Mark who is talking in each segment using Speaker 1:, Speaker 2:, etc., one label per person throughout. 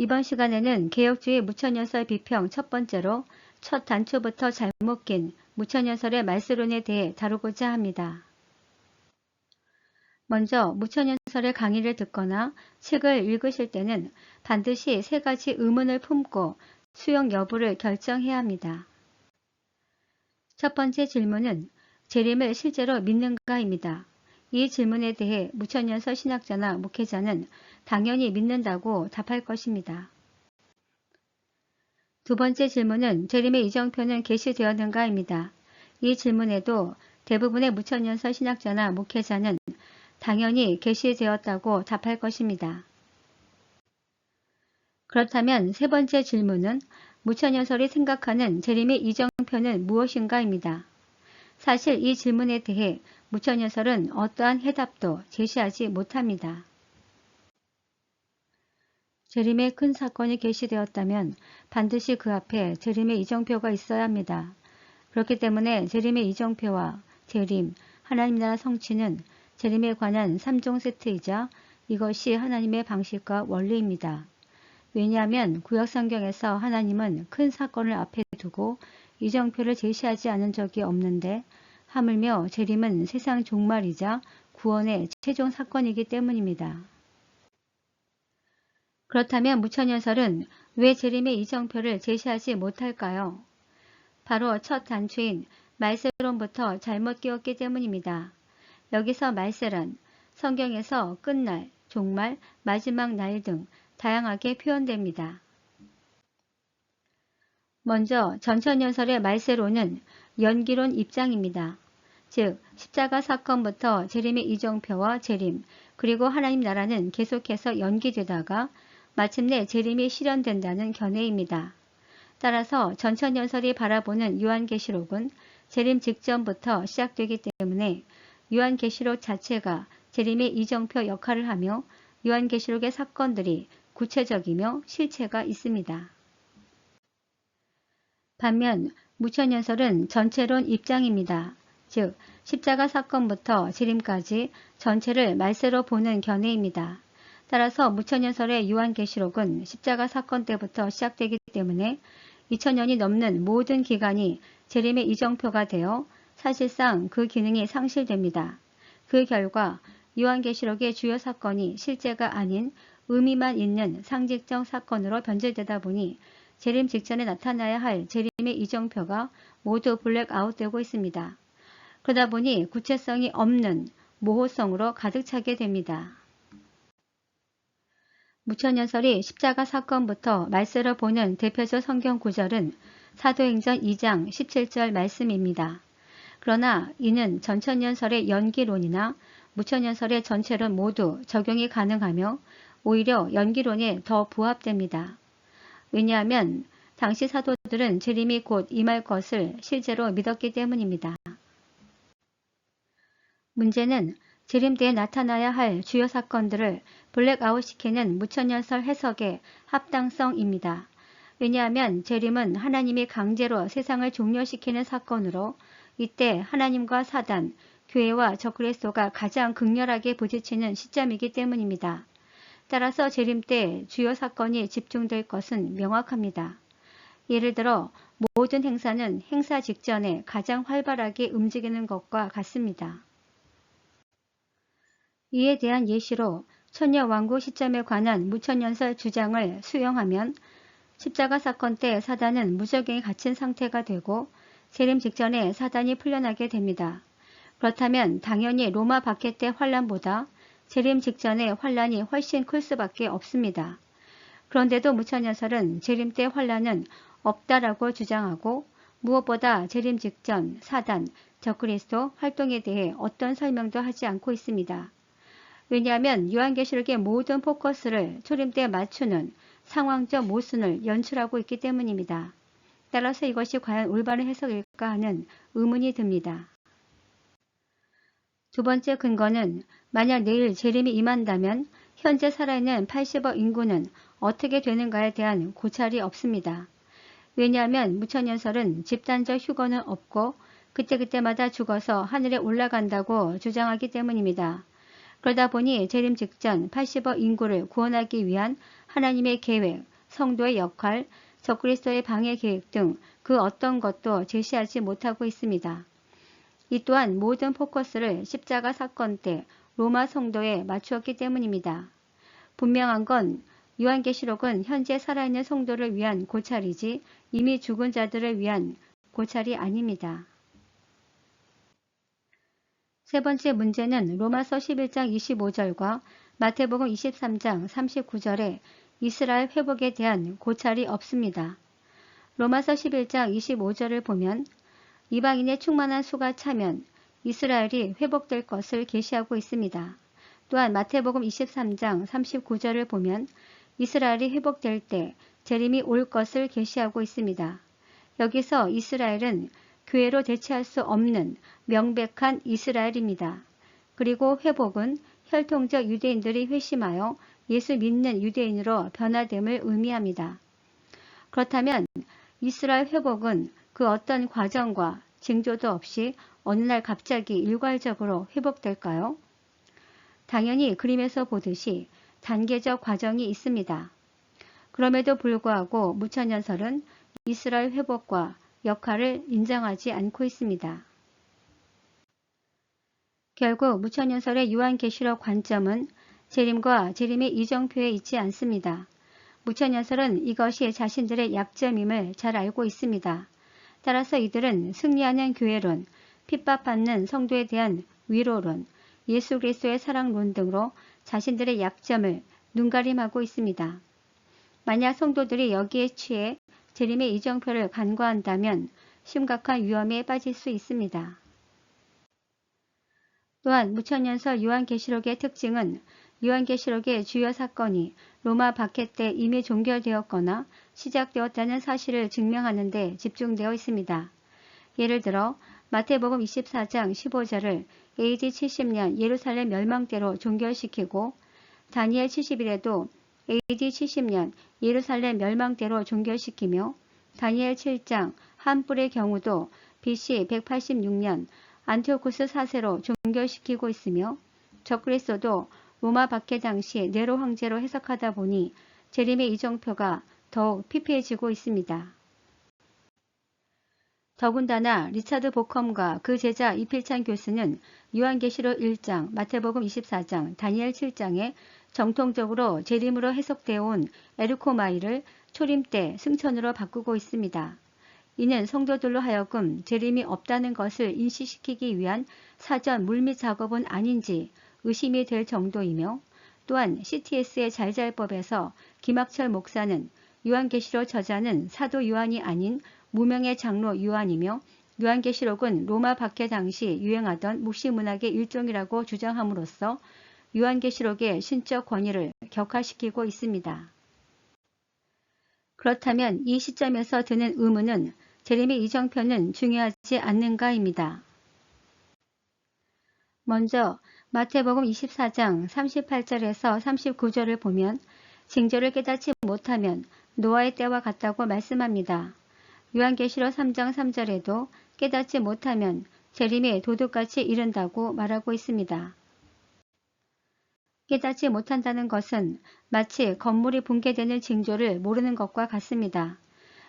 Speaker 1: 이번 시간에는 개혁주의 무천연설 비평 첫 번째로 첫 단초부터 잘못 낀 무천연설의 말세론에 대해 다루고자 합니다. 먼저 무천연설의 강의를 듣거나 책을 읽으실 때는 반드시 세 가지 의문을 품고 수용 여부를 결정해야 합니다. 첫 번째 질문은 재림을 실제로 믿는가입니다. 이 질문에 대해 무천연설 신학자나 목회자는 당연히 믿는다고 답할 것입니다. 두 번째 질문은 재림의 이정표는 계시되었는가입니다. 이 질문에도 대부분의 무천연설 신학자나 목회자는 당연히 계시되었다고 답할 것입니다. 그렇다면 세 번째 질문은 무천연설이 생각하는 재림의 이정표는 무엇인가입니다. 사실 이 질문에 대해 무천연설은 어떠한 해답도 제시하지 못합니다. 재림의 큰 사건이 계시되었다면 반드시 그 앞에 재림의 이정표가 있어야 합니다. 그렇기 때문에 재림의 이정표와 재림, 하나님 나라 성취는 재림에 관한 3종 세트이자 이것이 하나님의 방식과 원리입니다. 왜냐하면 구약성경에서 하나님은 큰 사건을 앞에 두고 이정표를 제시하지 않은 적이 없는데 하물며 재림은 세상 종말이자 구원의 최종 사건이기 때문입니다. 그렇다면 무천연설은 왜 재림의 이정표를 제시하지 못할까요? 바로 첫 단추인 말세론부터 잘못 끼웠기 때문입니다. 여기서 말세란 성경에서 끝날, 종말, 마지막 날 등 다양하게 표현됩니다. 먼저 전천연설의 말세론은 연기론 입장입니다. 즉 십자가 사건부터 재림의 이정표와 재림, 그리고 하나님 나라는 계속해서 연기되다가 마침내 재림이 실현된다는 견해입니다. 따라서 전천연설이 바라보는 요한계시록은 재림 직전부터 시작되기 때문에 요한계시록 자체가 재림의 이정표 역할을 하며 요한계시록의 사건들이 구체적이며 실체가 있습니다. 반면 무천연설은 전체론 입장입니다. 즉 십자가 사건부터 재림까지 전체를 말세로 보는 견해입니다. 따라서 무천연설의 요한계시록은 십자가 사건 때부터 시작되기 때문에 2000년이 넘는 모든 기간이 재림의 이정표가 되어 사실상 그 기능이 상실됩니다. 그 결과 요한계시록의 주요 사건이 실제가 아닌 의미만 있는 상징적 사건으로 변질되다 보니 재림 직전에 나타나야 할 재림의 이정표가 모두 블랙아웃되고 있습니다. 그러다 보니 구체성이 없는 모호성으로 가득 차게 됩니다. 무천연설이 십자가 사건부터 말세로 보는 대표적 성경 구절은 사도행전 2장 17절 말씀입니다. 그러나 이는 전천연설의 연기론이나 무천연설의 전체론 모두 적용이 가능하며 오히려 연기론에 더 부합됩니다. 왜냐하면 당시 사도들은 재림이 곧 임할 것을 실제로 믿었기 때문입니다. 문제는 재림 때에 나타나야 할 주요 사건들을 블랙아웃시키는 무천연설 해석의 합당성입니다. 왜냐하면 재림은 하나님이 강제로 세상을 종료시키는 사건으로 이때 하나님과 사단, 교회와 적그리스도가 가장 극렬하게 부딪히는 시점이기 때문입니다. 따라서 재림 때 주요 사건이 집중될 것은 명확합니다. 예를 들어 모든 행사는 행사 직전에 가장 활발하게 움직이는 것과 같습니다. 이에 대한 예시로 천녀왕국 시점에 관한 무천연설 주장을 수용하면 십자가 사건 때 사단은 무적행에 갇힌 상태가 되고 재림 직전에 사단이 풀려나게 됩니다. 그렇다면 당연히 로마 박해 때 환란보다 재림 직전의 환란이 훨씬 클 수밖에 없습니다. 그런데도 무천연설은 재림 때 환란은 없다라고 주장하고 무엇보다 재림 직전 사단, 적그리스도 활동에 대해 어떤 설명도 하지 않고 있습니다. 왜냐하면 요한계시록의 모든 포커스를 초림 때 맞추는 상황적 모순을 연출하고 있기 때문입니다. 따라서 이것이 과연 올바른 해석일까 하는 의문이 듭니다. 두 번째 근거는 만약 내일 재림이 임한다면 현재 살아있는 80억 인구는 어떻게 되는가에 대한 고찰이 없습니다. 왜냐하면 무천연설은 집단적 휴거는 없고 그때그때마다 죽어서 하늘에 올라간다고 주장하기 때문입니다. 그러다 보니 재림 직전 80억 인구를 구원하기 위한 하나님의 계획, 성도의 역할, 적그리스도의 방해 계획 등 그 어떤 것도 제시하지 못하고 있습니다. 이 또한 모든 포커스를 십자가 사건 때 로마 성도에 맞추었기 때문입니다. 분명한 건 요한계시록은 현재 살아있는 성도를 위한 고찰이지 이미 죽은 자들을 위한 고찰이 아닙니다. 세 번째 문제는 로마서 11장 25절과 마태복음 23장 39절에 이스라엘 회복에 대한 고찰이 없습니다. 로마서 11장 25절을 보면 이방인의 충만한 수가 차면 이스라엘이 회복될 것을 계시하고 있습니다. 또한 마태복음 23장 39절을 보면 이스라엘이 회복될 때 재림이 올 것을 계시하고 있습니다. 여기서 이스라엘은 교회로 대체할 수 없는 명백한 이스라엘입니다. 그리고 회복은 혈통적 유대인들이 회심하여 예수 믿는 유대인으로 변화됨을 의미합니다. 그렇다면 이스라엘 회복은 그 어떤 과정과 징조도 없이 어느 날 갑자기 일괄적으로 회복될까요? 당연히 그림에서 보듯이 단계적 과정이 있습니다. 그럼에도 불구하고 무천년설은 이스라엘 회복과 역할을 인정하지 않고 있습니다. 결국 무천년설의 요한계시록 관점은 재림과 재림의 이정표에 있지 않습니다. 무천년설은 이것이 자신들의 약점임을 잘 알고 있습니다. 따라서 이들은 승리하는 교회론, 핍박받는 성도에 대한 위로론, 예수 그리스도의 사랑론 등으로 자신들의 약점을 눈가림하고 있습니다. 만약 성도들이 여기에 취해 재림의 이정표를 간과한다면 심각한 위험에 빠질 수 있습니다. 또한 무천년설 요한계시록의 특징은 요한계시록의 주요 사건이 로마 박해 때 이미 종결되었거나 시작되었다는 사실을 증명하는 데 집중되어 있습니다. 예를 들어 마태복음 24장 15절을 AD 70년 예루살렘 멸망때로 종결시키고 다니엘 70일에도 AD 70년 예루살렘 멸망때로 종결시키며 다니엘 7장 한뿔의 경우도 BC 186년 안티오쿠스 4세로 종결시키고 있으며 적그리스도도 로마 박해 당시 네로 황제로 해석하다 보니 재림의 이정표가 더욱 피폐해지고 있습니다. 더군다나 리차드 보컴과 그 제자 이필찬 교수는 요한계시록 1장, 마태복음 24장, 다니엘 7장에 정통적으로 재림으로 해석되어 온 에르코마이를 초림 때 승천으로 바꾸고 있습니다. 이는 성도들로 하여금 재림이 없다는 것을 인식시키기 위한 사전 물밑 작업은 아닌지 의심이 될 정도이며 또한 CTS의 잘잘법에서 김학철 목사는 요한계시록 저자는 사도 요한이 아닌 무명의 장로 요한이며 요한계시록은 로마 박해 당시 유행하던 묵시문학의 일종이라고 주장함으로써 요한계시록의 신적 권위를 격화시키고 있습니다. 그렇다면 이 시점에서 드는 의문은 재림의 이정표는 중요하지 않는가입니다. 먼저 마태복음 24장 38절에서 39절을 보면 징조를 깨닫지 못하면 노아의 때와 같다고 말씀합니다. 요한계시록 3장 3절에도 깨닫지 못하면 재림이 도둑같이 이른다고 말하고 있습니다. 깨닫지 못한다는 것은 마치 건물이 붕괴되는 징조를 모르는 것과 같습니다.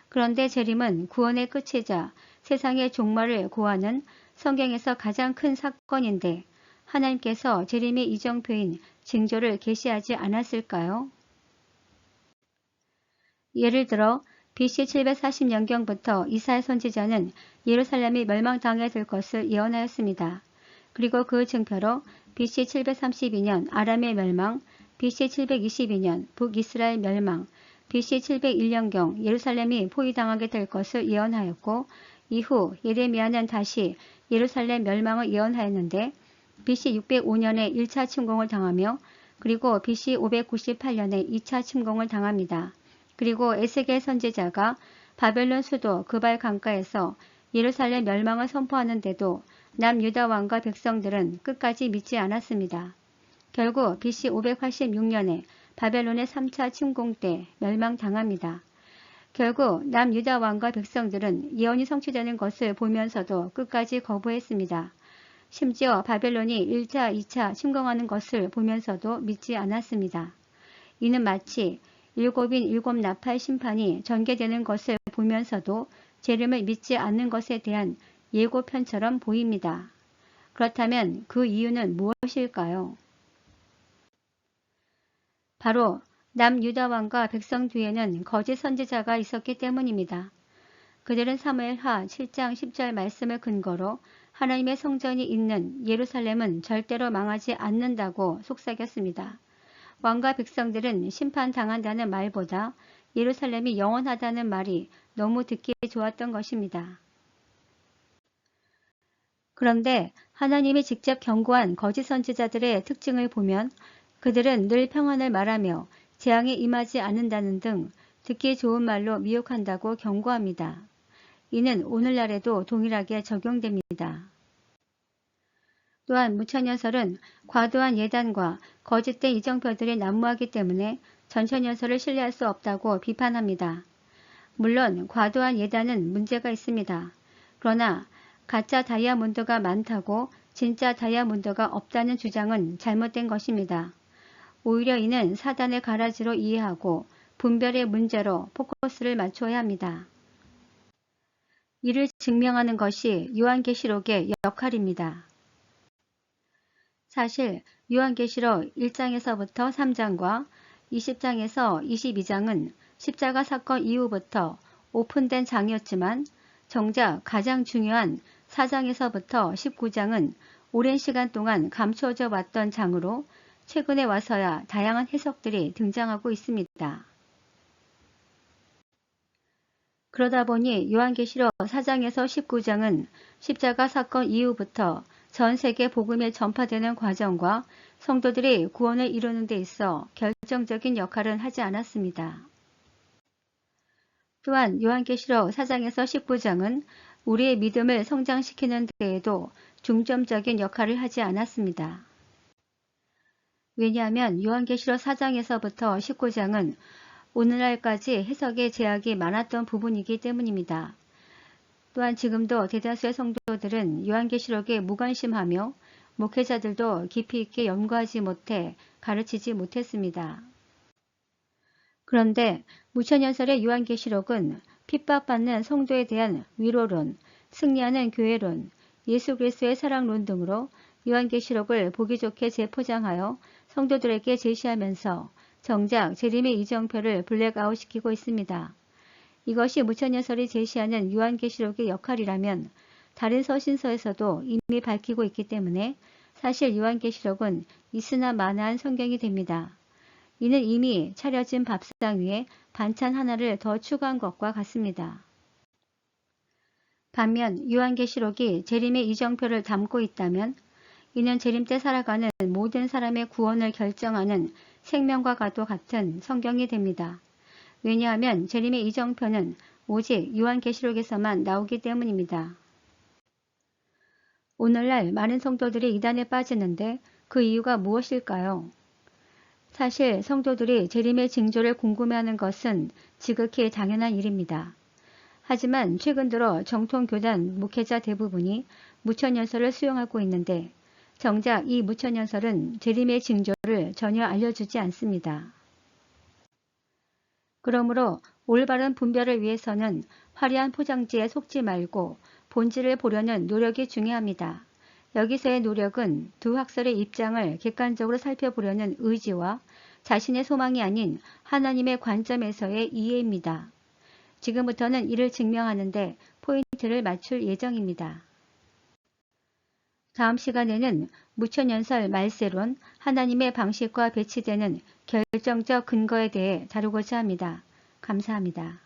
Speaker 1: 그런데 재림은 구원의 끝이자 세상의 종말을 고하는 성경에서 가장 큰 사건인데 하나님께서 재림의 이정표인 징조를 계시하지 않았을까요? 예를 들어 BC 740년경부터 이사야 선지자는 예루살렘이 멸망당해 들 것을 예언하였습니다. 그리고 그 증표로 BC 732년 아람의 멸망, BC 722년 북이스라엘 멸망, BC 701년경 예루살렘이 포위당하게 될 것을 예언하였고 이후 예레미야는 다시 예루살렘 멸망을 예언하였는데 BC 605년에 1차 침공을 당하며 그리고 BC 598년에 2차 침공을 당합니다. 그리고 에스겔 선지자가 바벨론 수도 그발 강가에서 예루살렘 멸망을 선포하는데도 남유다 왕과 백성들은 끝까지 믿지 않았습니다. 결국 BC 586년에 바벨론의 3차 침공 때 멸망당합니다. 결국 남유다 왕과 백성들은 예언이 성취되는 것을 보면서도 끝까지 거부했습니다. 심지어 바벨론이 1차, 2차 침공하는 것을 보면서도 믿지 않았습니다. 이는 마치 일곱인 일곱 나팔 심판이 전개되는 것을 보면서도 재림을 믿지 않는 것에 대한 예고편처럼 보입니다. 그렇다면 그 이유는 무엇일까요? 바로 남유다 왕과 백성 뒤에는 거짓 선지자가 있었기 때문입니다. 그들은 사무엘하 7장 10절 말씀을 근거로 하나님의 성전이 있는 예루살렘은 절대로 망하지 않는다고 속삭였습니다. 왕과 백성들은 심판당한다는 말보다 예루살렘이 영원하다는 말이 너무 듣기 좋았던 것입니다. 그런데 하나님이 직접 경고한 거짓 선지자들의 특징을 보면 그들은 늘 평안을 말하며 재앙이 임하지 않는다는 등 듣기 좋은 말로 미혹한다고 경고합니다. 이는 오늘날에도 동일하게 적용됩니다. 또한 무천연설은 과도한 예단과 거짓된 이정표들이 난무하기 때문에 전천연설을 신뢰할 수 없다고 비판합니다. 물론 과도한 예단은 문제가 있습니다. 그러나 가짜 다이아몬드가 많다고 진짜 다이아몬드가 없다는 주장은 잘못된 것입니다. 오히려 이는 사단의 가라지로 이해하고 분별의 문제로 포커스를 맞춰야 합니다. 이를 증명하는 것이 요한계시록의 역할입니다. 사실 요한계시록 1장에서부터 3장과 20장에서 22장은 십자가 사건 이후부터 오픈된 장이었지만 정작 가장 중요한 4장에서부터 19장은 오랜 시간 동안 감추어져 왔던 장으로 최근에 와서야 다양한 해석들이 등장하고 있습니다. 그러다 보니 요한계시록 4장에서 19장은 십자가 사건 이후부터 전 세계 복음이 전파되는 과정과 성도들이 구원을 이루는 데 있어 결정적인 역할은 하지 않았습니다. 또한 요한계시록 4장에서 19장은 우리의 믿음을 성장시키는 데에도 중점적인 역할을 하지 않았습니다. 왜냐하면 요한계시록 4장에서부터 19장은 오늘날까지 해석의 제약이 많았던 부분이기 때문입니다. 또한 지금도 대다수의 성도들은 요한계시록에 무관심하며 목회자들도 깊이 있게 연구하지 못해 가르치지 못했습니다. 그런데 무천연설의 요한계시록은 핍박받는 성도에 대한 위로론, 승리하는 교회론, 예수 그리스도의 사랑론 등으로 요한계시록을 보기 좋게 재포장하여 성도들에게 제시하면서 정작 재림의 이정표를 블랙아웃시키고 있습니다. 이것이 무천연설이 제시하는 요한계시록의 역할이라면 다른 서신서에서도 이미 밝히고 있기 때문에 사실 요한계시록은 있으나 마나한 성경이 됩니다. 이는 이미 차려진 밥상 위에 반찬 하나를 더 추가한 것과 같습니다. 반면 요한계시록이 재림의 이정표를 담고 있다면 이는 재림 때 살아가는 모든 사람의 구원을 결정하는 생명과도 같은 성경이 됩니다. 왜냐하면 재림의 이정표는 오직 요한계시록에서만 나오기 때문입니다. 오늘날 많은 성도들이 이단에 빠지는데 그 이유가 무엇일까요? 사실 성도들이 재림의 징조를 궁금해하는 것은 지극히 당연한 일입니다. 하지만 최근 들어 정통교단 목회자 대부분이 무천연설을 수용하고 있는데 정작 이 무천연설은 재림의 징조를 전혀 알려주지 않습니다. 그러므로 올바른 분별을 위해서는 화려한 포장지에 속지 말고 본질을 보려는 노력이 중요합니다. 여기서의 노력은 두 학설의 입장을 객관적으로 살펴보려는 의지와 자신의 소망이 아닌 하나님의 관점에서의 이해입니다. 지금부터는 이를 증명하는데 포인트를 맞출 예정입니다. 다음 시간에는 무천연설 말세론, 하나님의 방식과 배치되는 결정적 근거에 대해 다루고자 합니다. 감사합니다.